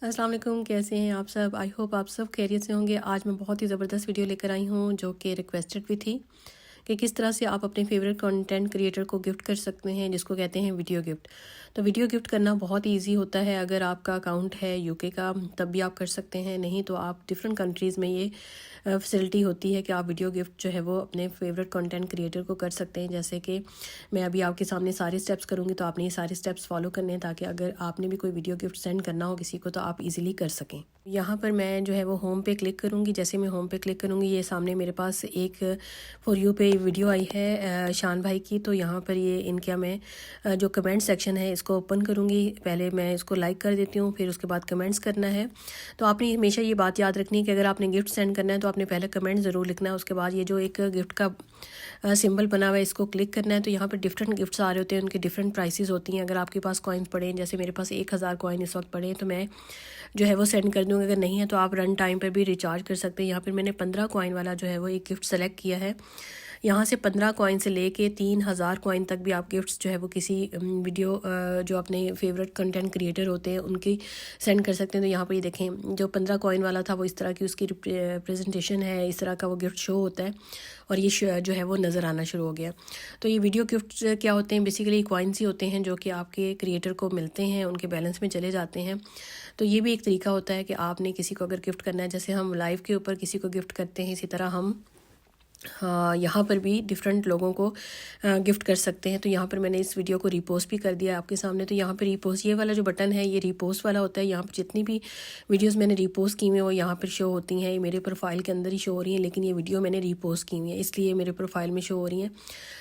अस्सलाम वालेकुम, कैसे हैं आप सब। आई होप आप सब खैरियत से होंगे। आज मैं बहुत ही ज़बरदस्त वीडियो लेकर आई हूँ जो कि रिक्वेस्टेड भी थी कि किस तरह से आप अपने फेवरेट कंटेंट क्रिएटर को गिफ्ट कर सकते हैं, जिसको कहते हैं वीडियो गिफ्ट। तो वीडियो गिफ्ट करना बहुत ही ईजी होता है। अगर आपका अकाउंट है यूके का तब भी आप कर सकते हैं, नहीं तो आप डिफरेंट कंट्रीज़ में ये फैसिलिटी होती है कि आप वीडियो गिफ्ट जो है वो अपने फेवरेट कंटेंट क्रिएटर को कर सकते हैं। जैसे कि मैं अभी आपके सामने सारे स्टेप्स करूँगी, तो आपने ये सारे स्टेप्स फॉलो करने हैं ताकि अगर आपने भी कोई वीडियो गिफ्ट सेंड करना हो किसी को तो आप इजीली कर सकें। यहाँ पर मैं जो है वो होम पे क्लिक करूँगी। जैसे मैं होम पे क्लिक करूँगी, ये सामने मेरे पास एक फॉर यू पे वीडियो आई है शान भाई की। तो यहाँ पर ये इनका मैं जो कमेंट सेक्शन है इसको ओपन करूँगी। पहले मैं इसको लाइक कर देती हूँ, फिर उसके बाद कमेंट्स करना है। तो आपने हमेशा ये बात याद रखनी है कि अगर आपने गिफ्ट सेंड करना है तो आपने पहले कमेंट ज़रूर लिखना है। उसके बाद ये जो एक गिफ्ट का सिंबल बना हुआ है इसको क्लिक करना है। तो यहाँ पर डिफरेंट गिफ्ट्स आ रहे होते हैं, उनकी डिफरेंट प्राइसेस होती हैं। अगर आपके पास कॉइन्स पड़े हैं, जैसे मेरे पास 1000 कॉइन इस वक्त पड़े हैं, तो मैं जो है वो सेंड कर दूँगी। अगर नहीं है तो आप रन टाइम पर भी रिचार्ज कर सकते हैं। यहाँ पर मैंने 15 कॉइन वाला जो है वो एक गिफ्ट सेलेक्ट किया है। यहाँ से 15 कॉइन से लेके 3000 कॉइन तक भी आप गिफ्ट्स जो है वो किसी वीडियो जो अपने फेवरेट कंटेंट क्रिएटर होते हैं उनकी सेंड कर सकते हैं। तो यहाँ पर ये देखें, जो 15 कॉइन वाला था वो इस तरह की उसकी प्रेजेंटेशन है, इस तरह का वो गिफ्ट शो होता है और ये जो है वो नज़र आना शुरू हो गया। तो ये वीडियो गिफ्ट क्या होते हैं, बेसिकली कॉइन्स ही होते हैं जो कि आपके क्रिएटर को मिलते हैं, उनके बैलेंस में चले जाते हैं। तो ये भी एक तरीका होता है कि आपने किसी को अगर गिफ्ट करना है, जैसे हम लाइव के ऊपर किसी को गिफ्ट करते हैं, इसी तरह हम हाँ यहाँ पर भी डिफरेंट लोगों को गिफ्ट कर सकते हैं। तो यहाँ पर मैंने इस वीडियो को रीपोस्ट भी कर दिया आपके सामने। तो यहाँ पर रीपोस्ट ये वाला जो बटन है ये रीपोस्ट वाला होता है। यहाँ पर जितनी भी वीडियोस मैंने रीपोस्ट की हुई हैं वो यहाँ पर शो होती हैं। ये मेरे प्रोफाइल के अंदर ही शो हो रही हैं, लेकिन ये वीडियो मैंने रीपोस्ट की हुई है इसलिए मेरे प्रोफाइल में शो हो रही हैं।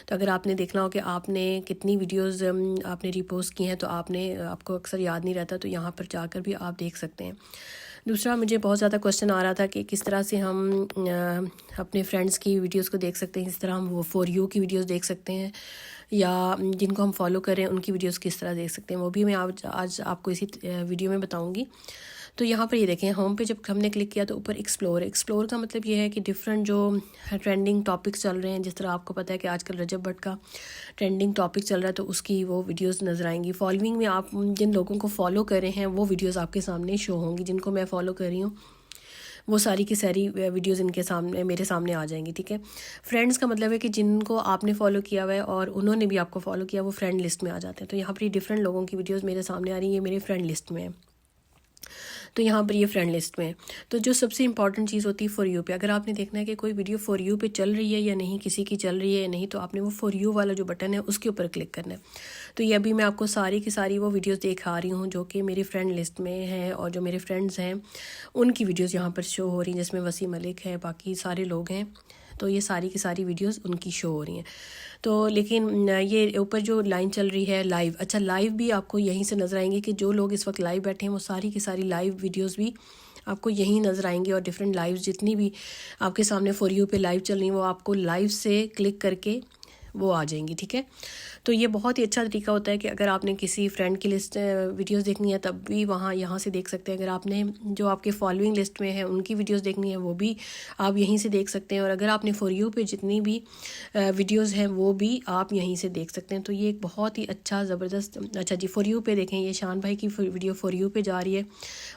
तो अगर आपने देखना हो कि आपने कितनी वीडियोज़ आपने रीपोस्ट की हैं तो आपको अक्सर याद नहीं रहता, तो यहाँ पर जाकर भी आप देख सकते हैं। दूसरा, मुझे बहुत ज़्यादा क्वेश्चन आ रहा था कि किस तरह से हम अपने फ्रेंड्स की वीडियोस को देख सकते हैं। इस तरह हम वो फॉर यू की वीडियोस देख सकते हैं, या जिनको हम फॉलो करें उनकी वीडियोस किस तरह देख सकते हैं, वो भी मैं आज आपको इसी वीडियो में बताऊंगी। तो यहाँ पर ये देखें, होम पे जब हमने क्लिक किया तो ऊपर एक्सप्लोर का मतलब ये है कि डिफरेंट जो ट्रेंडिंग टॉपिक्स चल रहे हैं, जिस तरह आपको पता है कि आजकल रजब भट्ट का ट्रेंडिंग टॉपिक चल रहा है, तो उसकी वो वीडियोस नज़र आएंगी। फॉलोइंग में आप जिन लोगों को फॉलो कर रहे हैं वो वीडियोस आपके सामने शो होंगी। जिनको मैं फॉलो कर रही हूँ वो सारी की सारी वीडियोस इनके सामने मेरे सामने आ जाएंगी। ठीक है, फ्रेंड्स का मतलब है कि जिनको आपने फॉलो किया हुआ है और उन्होंने भी आपको फॉलो किया, वो फ्रेंड लिस्ट में आ जाते हैं। तो यहाँ पर डिफरेंट लोगों की वीडियोज़ मेरे सामने आ रही है, मेरे फ्रेंड लिस्ट में है। तो यहाँ पर ये फ्रेंड लिस्ट में है। तो जो सबसे इंपॉर्टेंट चीज़ होती है फॉर यू पे, अगर आपने देखना है कि कोई वीडियो फॉर यू पे चल रही है या नहीं, किसी की चल रही है या नहीं, तो आपने वो फॉर यू वाला जो बटन है उसके ऊपर क्लिक करना है। तो ये अभी मैं आपको सारी की सारी वो वीडियोस दिखा रही हूँ जो कि मेरी फ्रेंड लिस्ट में है, और जो मेरे फ्रेंड्स हैं उनकी वीडियोज़ यहाँ पर शो हो रही हैं, जिसमें वसीम मलिक है, बाकी सारे लोग हैं। तो ये सारी की सारी वीडियोस उनकी शो हो रही हैं। तो लेकिन ये ऊपर जो लाइन चल रही है लाइव, अच्छा लाइव भी आपको यहीं से नज़र आएंगे कि जो लोग इस वक्त लाइव बैठे हैं वो सारी की सारी लाइव वीडियोस भी आपको यहीं नज़र आएंगी। और डिफरेंट लाइव जितनी भी आपके सामने फॉर यू पे लाइव चल रही हैं वो आपको लाइव से क्लिक करके वो आ जाएंगी। ठीक है, तो ये बहुत ही अच्छा तरीका होता है कि अगर आपने किसी फ्रेंड की लिस्ट वीडियोस देखनी है तब भी यहाँ से देख सकते हैं। अगर आपने जो आपके फॉलोइंग लिस्ट में है उनकी वीडियोस देखनी है वो भी आप यहीं से देख सकते हैं। और अगर आपने फॉर यू पे जितनी भी वीडियोस हैं वो भी आप यहीं से देख सकते हैं। तो ये एक बहुत ही अच्छा ज़बरदस्त, अच्छा जी फॉर यू पे देखें, ये शान भाई की वीडियो फॉर यू पे जा रही है,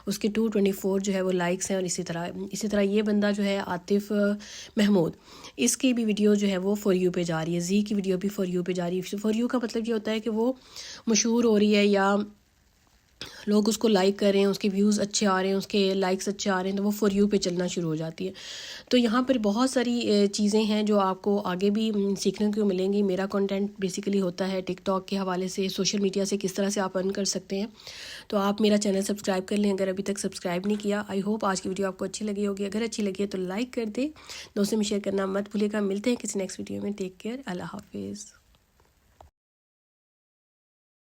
उसके 224 जो है वो लाइक्स हैं। और इसी तरह ये बंदा जो है आतिफ महमूद, इसकी भी वीडियो जो है वो फॉर यू पे जा रही है। जी की वीडियो भी फॉर यू पे जा रही है। फॉर यू का मतलब ये होता है कि वो मशहूर हो रही है या लोग उसको लाइक कर रहे हैं, उसके व्यूज़ अच्छे आ रहे हैं, उसके लाइक्स अच्छे आ रहे हैं, तो वो फॉर यू पे चलना शुरू हो जाती है। तो यहाँ पर बहुत सारी चीज़ें हैं जो आपको आगे भी सीखने को मिलेंगी। मेरा कंटेंट बेसिकली होता है टिकटॉक के हवाले से, सोशल मीडिया से किस तरह से आप अर्न कर सकते हैं। तो आप मेरा चैनल सब्सक्राइब कर लें अगर अभी तक सब्सक्राइब नहीं किया। आई होप आज की वीडियो आपको अच्छी लगी होगी। अगर अच्छी लगी है तो लाइक कर दे, दोस्तों में शेयर करना मत भूलिएगा। मिलते हैं किसी नेक्स्ट वीडियो में। टेक केयर, अल्लाह हाफिज़।